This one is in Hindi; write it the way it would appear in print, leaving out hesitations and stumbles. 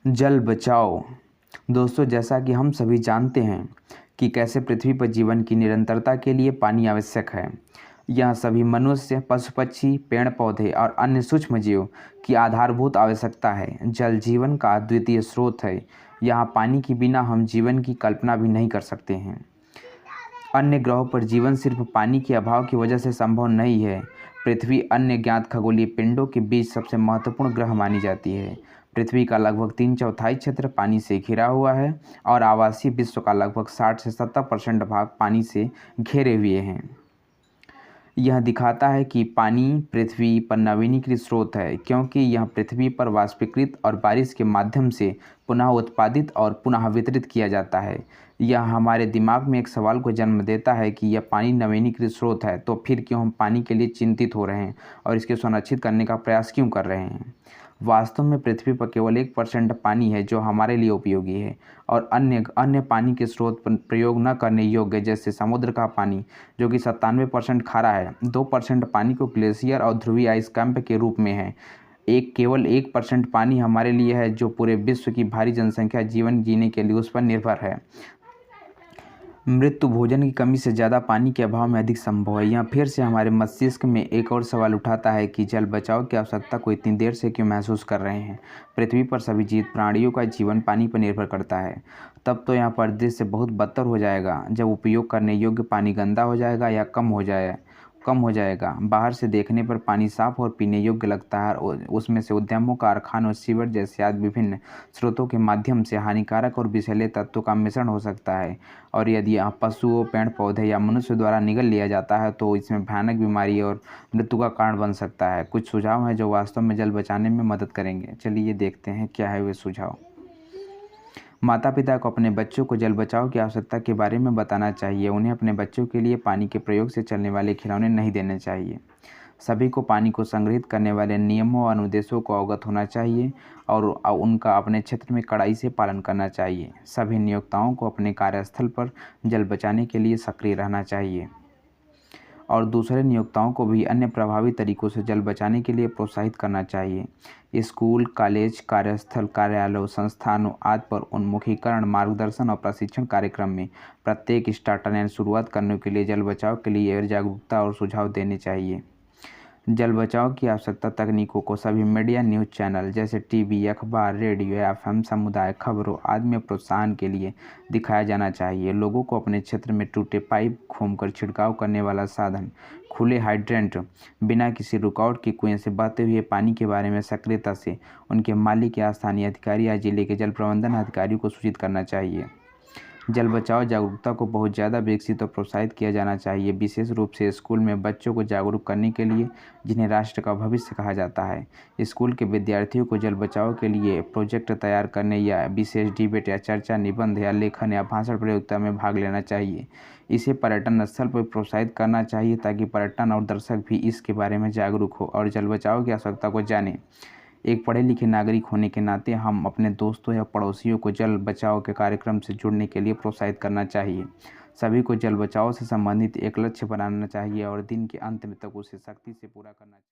जल बचाओ। दोस्तों, जैसा कि हम सभी जानते हैं कि कैसे पृथ्वी पर जीवन की निरंतरता के लिए पानी आवश्यक है। यह सभी मनुष्य, पशु पक्षी, पेड़ पौधे और अन्य सूक्ष्म जीव की आधारभूत आवश्यकता है। जल जीवन का अद्वितीय स्रोत है। यहाँ पानी के बिना हम जीवन की कल्पना भी नहीं कर सकते हैं। अन्य ग्रहों पर जीवन सिर्फ पानी के अभाव की वजह से संभव नहीं है। पृथ्वी अन्य ज्ञात खगोलीय पिंडों के बीच सबसे महत्वपूर्ण ग्रह मानी जाती है। पृथ्वी का लगभग 3/4 क्षेत्र पानी से घिरा हुआ है और आवासीय विश्व का लगभग 60 से 70% भाग पानी से घेरे हुए हैं। यह दिखाता है कि पानी पृथ्वी पर नवीनीकृत स्रोत है, क्योंकि यह पृथ्वी पर वाष्पीकृत और बारिश के माध्यम से पुनः उत्पादित और पुनः वितरित किया जाता है। यह हमारे दिमाग में एक सवाल को जन्म देता है कि यह पानी नवीनीकृत स्रोत है, तो फिर क्यों हम पानी के लिए चिंतित हो रहे हैं और इसके संरक्षित करने का प्रयास क्यों कर रहे हैं। वास्तव में पृथ्वी पर केवल 1% पानी है जो हमारे लिए उपयोगी है, और अन्य अन्य पानी के स्रोत पर प्रयोग न करने योग्य, जैसे समुद्र का पानी जो कि 97% खारा है। 2% पानी को ग्लेशियर और ध्रुवीय आइस कैंप के रूप में है। केवल 1% पानी हमारे लिए है, जो पूरे विश्व की भारी जनसंख्या जीवन जीने के लिए उस पर निर्भर है। मृत्यु भोजन की कमी से ज़्यादा पानी के अभाव में अधिक संभव है। यह फिर से हमारे मस्तिष्क में एक और सवाल उठाता है कि जल बचाव की आवश्यकता को इतनी देर से क्यों महसूस कर रहे हैं। पृथ्वी पर सभी जीवित प्राणियों का जीवन पानी पर निर्भर करता है। तब तो यहाँ परिदृश्य बहुत बदतर हो जाएगा जब उपयोग करने योग्य पानी गंदा हो जाएगा या कम हो जाएगा। बाहर से देखने पर पानी साफ और पीने योग्य लगता है, और उसमें से उद्यमों, कारखानों और सीवर जैसे आदि विभिन्न स्रोतों के माध्यम से हानिकारक और विषैले तत्वों का मिश्रण हो सकता है। और यदि यह पशुओं, पेड़ पौधे या मनुष्य द्वारा निगल लिया जाता है तो इसमें भयानक बीमारी और मृत्यु का कारण बन सकता है। कुछ सुझाव हैं जो वास्तव में जल बचाने में मदद करेंगे। चलिए देखते हैं क्या है वे सुझाव। माता पिता को अपने बच्चों को जल बचाव की आवश्यकता के बारे में बताना चाहिए। उन्हें अपने बच्चों के लिए पानी के प्रयोग से चलने वाले खिलौने नहीं देने चाहिए। सभी को पानी को संग्रहित करने वाले नियमों और अनुदेशों को अवगत होना चाहिए और उनका अपने क्षेत्र में कड़ाई से पालन करना चाहिए। सभी नियोक्ताओं को अपने कार्यस्थल पर जल बचाने के लिए सक्रिय रहना चाहिए और दूसरे नियोक्ताओं को भी अन्य प्रभावी तरीकों से जल बचाने के लिए प्रोत्साहित करना चाहिए। स्कूल, कॉलेज, कार्यस्थल, कार्यालयों, संस्थानों आदि पर उन्मुखीकरण, मार्गदर्शन और प्रशिक्षण कार्यक्रम में प्रत्येक स्टार्टर यानी शुरुआत करने के लिए जल बचाव के लिए जागरूकता और सुझाव देने चाहिए। जल बचाव की आवश्यकता तकनीकों को सभी मीडिया, न्यूज़ चैनल जैसे टीवी, अखबार, रेडियो, एफएम, समुदाय खबरों आदि में प्रोत्साहन के लिए दिखाया जाना चाहिए। लोगों को अपने क्षेत्र में टूटे पाइप, घूमकर छिड़काव करने वाला साधन, खुले हाइड्रेंट, बिना किसी रुकावट के कुएं से बहते हुए पानी के बारे में सक्रियता से उनके मालिक या स्थानीय अधिकारी या जिले के जल प्रबंधन अधिकारियों को सूचित करना चाहिए। जल बचाओ जागरूकता को बहुत ज़्यादा विकसित और प्रोत्साहित किया जाना चाहिए, विशेष रूप से स्कूल में बच्चों को जागरूक करने के लिए, जिन्हें राष्ट्र का भविष्य कहा जाता है। स्कूल के विद्यार्थियों को जल बचाओ के लिए प्रोजेक्ट तैयार करने या विशेष डिबेट या चर्चा, निबंध या लेखन या भाषण प्रतियोगिता में भाग लेना चाहिए। इसे पर्यटन स्थल पर प्रोत्साहित करना चाहिए ताकि पर्यटन और दर्शक भी इसके बारे में जागरूक हो और जल बचाओ की आवश्यकता को जानें। एक पढ़े लिखे नागरिक होने के नाते हम अपने दोस्तों या पड़ोसियों को जल बचाओ के कार्यक्रम से जुड़ने के लिए प्रोत्साहित करना चाहिए। सभी को जल बचाओ से संबंधित एक लक्ष्य बनाना चाहिए और दिन के अंत में तक उसे सख्ती से पूरा करना चाहिए।